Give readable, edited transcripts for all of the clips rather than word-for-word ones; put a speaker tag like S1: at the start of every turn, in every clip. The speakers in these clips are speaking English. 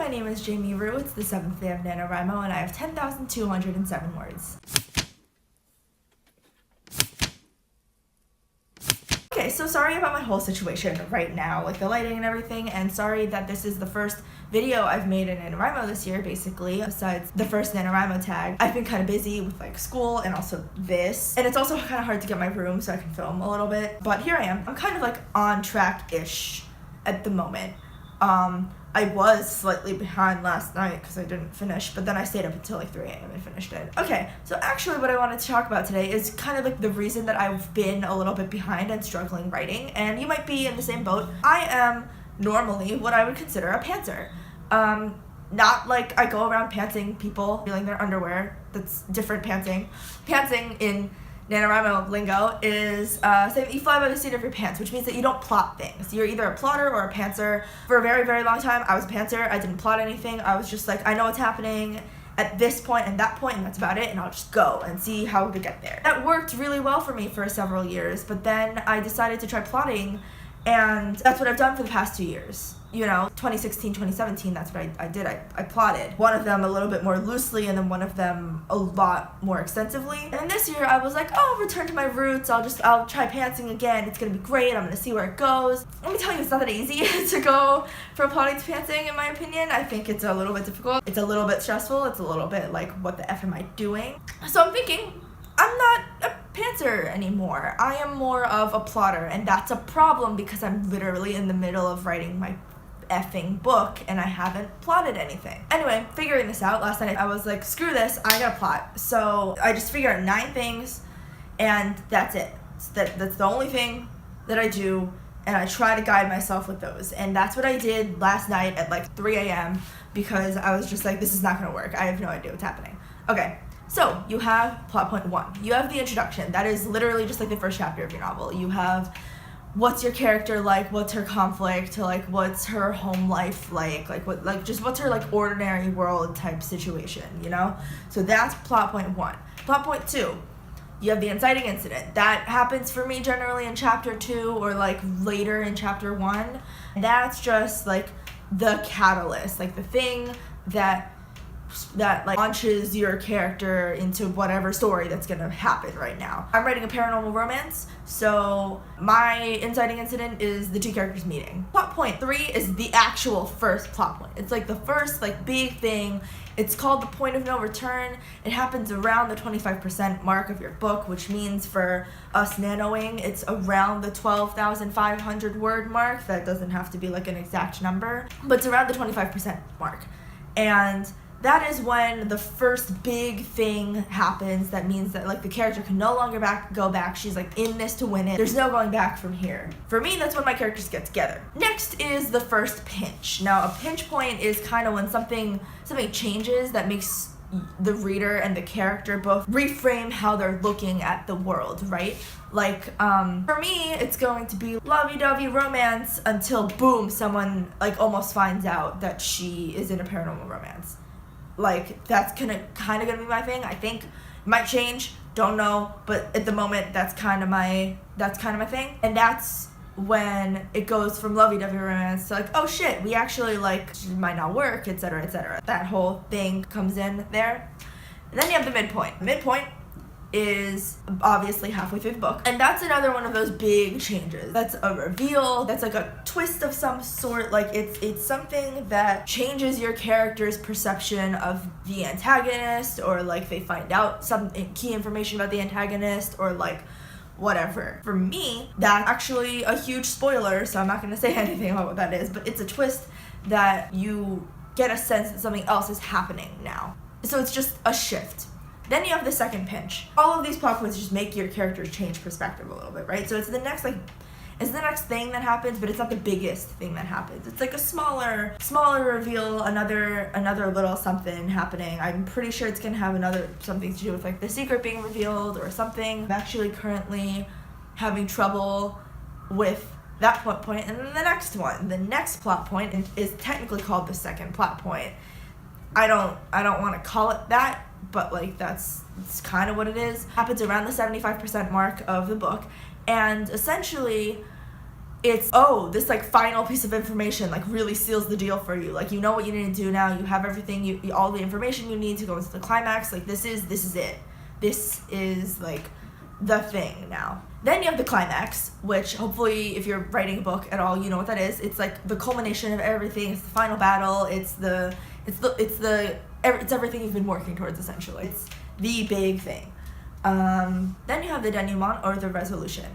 S1: my name is Jamie Rue. It's the 7th day of NaNoWriMo, and I have 10,207 words. Okay, so sorry about my whole situation right now, like the lighting and everything, and sorry that this is the first video I've made in NaNoWriMo this year, basically, besides the first NaNoWriMo tag. I've been kind of busy with like school and also this, and it's also kind of hard to get my room so I can film a little bit, but here I am. I'm kind of like on track-ish at the moment. I was slightly behind last night because I didn't finish, but then I stayed up until like 3 a.m. and finished it. Okay, so actually what I wanted to talk about today is kind of like the reason that I've been a little bit behind and struggling writing, and you might be in the same boat. I am normally what I would consider a pantser. Not like I go around pantsing people feeling their underwear. That's different pantsing. Pantsing in NaNoWriMo lingo is saying that you fly by the seat of your pants, which means that you don't plot things. You're either a plotter or a pantser. For a very, very long time, I was a pantser. I didn't plot anything. I was just like, I know what's happening at this point and that point, and that's about it, and I'll just go and see how to get there. That worked really well for me for several years, but then I decided to try plotting, and that's what I've done for the past 2 years. You know, 2016, 2017, that's what I did. I plotted. One of them a little bit more loosely, and then one of them a lot more extensively. And then this year I was like, oh, return to my roots. I'll try pantsing again. It's gonna be great. I'm gonna see where it goes. Let me tell you, it's not that easy to go from plotting to pantsing, in my opinion. I think it's a little bit difficult. It's a little bit stressful. It's a little bit like, what the F am I doing? So I'm thinking, I'm not a pantser anymore. I am more of a plotter, and that's a problem because I'm literally in the middle of writing my effing book and I haven't plotted anything. Anyway, figuring this out last night, I was like, screw this, I gotta plot. So I just figured out 9 things, and that's it. That's the only thing that I do, and I try to guide myself with those. And that's what I did last night at like 3 a.m. because I was just like, this is not gonna work. I have no idea what's happening. Okay, so you have plot point 1. You have the introduction. That is literally just like the first chapter of your novel. You have what's your character like, what's her conflict, like what's her home life like what's her like ordinary world type situation, you know? So that's plot point 1. Plot point 2, you have the inciting incident. That happens for me generally in chapter 2 or like later in chapter 1. That's just like the catalyst, like the thing that like launches your character into whatever story that's gonna happen right now. I'm writing a paranormal romance, so my inciting incident is the 2 characters meeting. Plot point 3 is the actual first plot point. It's like the first like big thing. It's called the point of no return. It happens around the 25% mark of your book, which means for us nanoing, it's around the 12,500 word mark. That doesn't have to be like an exact number, but it's around the 25% mark. And that is when the first big thing happens. That means that like the character can no longer go back. She's like in this to win it. There's no going back from here. For me, that's when my characters get together. Next is the first pinch. Now, a pinch point is kind of when something changes that makes the reader and the character both reframe how they're looking at the world, right? Like, for me, it's going to be lovey-dovey romance until boom, someone like almost finds out that she is in a paranormal romance. Like, that's kind of gonna be my thing. I think it might change, don't know, but at the moment that's kind of my thing. And that's when it goes from lovey-dovey romance to like, oh shit, we actually like, it might not work, etc., etc. That whole thing comes in there. And then you have the midpoint. Midpoint is obviously halfway through the book, and that's another one of those big changes. That's a reveal, that's like a twist of some sort. Like it's something that changes your character's perception of the antagonist, or like they find out some key information about the antagonist, or like whatever. For me, that's actually a huge spoiler, so I'm not going to say anything about what that is, but it's a twist that you get a sense that something else is happening now. So it's just a shift. Then you have the second pinch. All of these plot points just make your characters change perspective a little bit, right? So it's the next thing that happens, but it's not the biggest thing that happens. It's like a smaller reveal, another little something happening. I'm pretty sure it's gonna have something to do with like the secret being revealed or something. I'm actually currently having trouble with that plot point. And then the next plot point is technically called the second plot point. I don't want to call it that, but like it's kind of what it is. Happens around the 75% mark of the book, and essentially it's, oh, this like final piece of information like really seals the deal for you. Like, you know what you need to do now. You have everything, all the information you need to go into the climax. Like, this is it. This is like the thing now. Then you have the climax, which hopefully if you're writing a book at all, you know what that is. It's like the culmination of everything. It's the final battle. It's everything you've been working towards, essentially. It's the big thing. Then you have the denouement, or the resolution.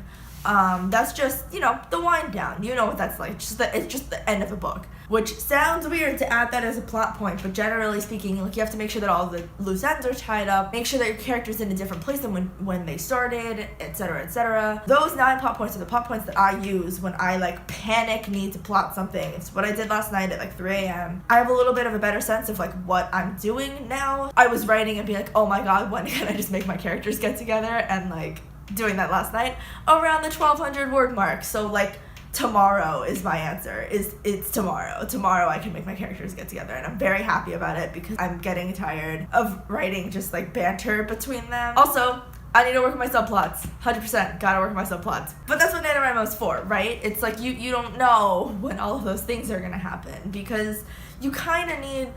S1: That's just, you know, the wind down. You know what that's like. It's just the end of the book. Which sounds weird to add that as a plot point, but generally speaking, like, you have to make sure that all the loose ends are tied up, make sure that your character's in a different place than when they started, etc., etc. Those 9 plot points are the plot points that I use when I like panic need to plot something. It's what I did last night at like 3 a.m. I have a little bit of a better sense of like what I'm doing now. I was writing and being like, oh my god, when can I just make my characters get together? And like doing that last night around the 1200 word mark. So like tomorrow is my answer. It's tomorrow. Tomorrow I can make my characters get together, and I'm very happy about it because I'm getting tired of writing just like banter between them. Also, I need to work on my subplots. 100% gotta work on my subplots. But that's what NaNoWriMo is for, right? It's like you don't know when all of those things are gonna happen, because you kind of need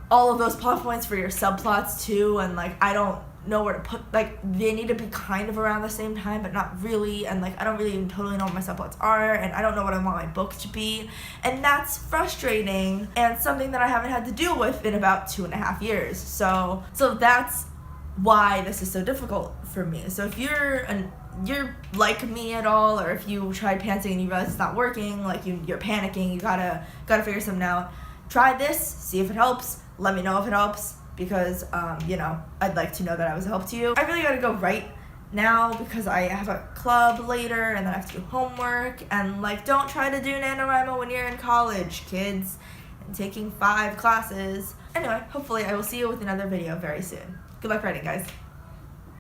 S1: all of those plot points for your subplots too, and like I don't know where to put, like, they need to be kind of around the same time, but not really, and like I don't really even totally know what my subplots are, and I don't know what I want my book to be, and that's frustrating, and something that I haven't had to deal with in about 2.5 years. So that's why this is so difficult for me. So if you're like me at all, or if you tried pantsing and you realize it's not working, like you're panicking, you gotta figure something out, try this, see if it helps, let me know if it helps, because you know, I'd like to know that I was a help to you. I really gotta go right now because I have a club later, and then I have to do homework, and like, don't try to do NaNoWriMo when you're in college, kids, and taking 5 classes. Anyway, hopefully I will see you with another video very soon. Good luck writing, guys.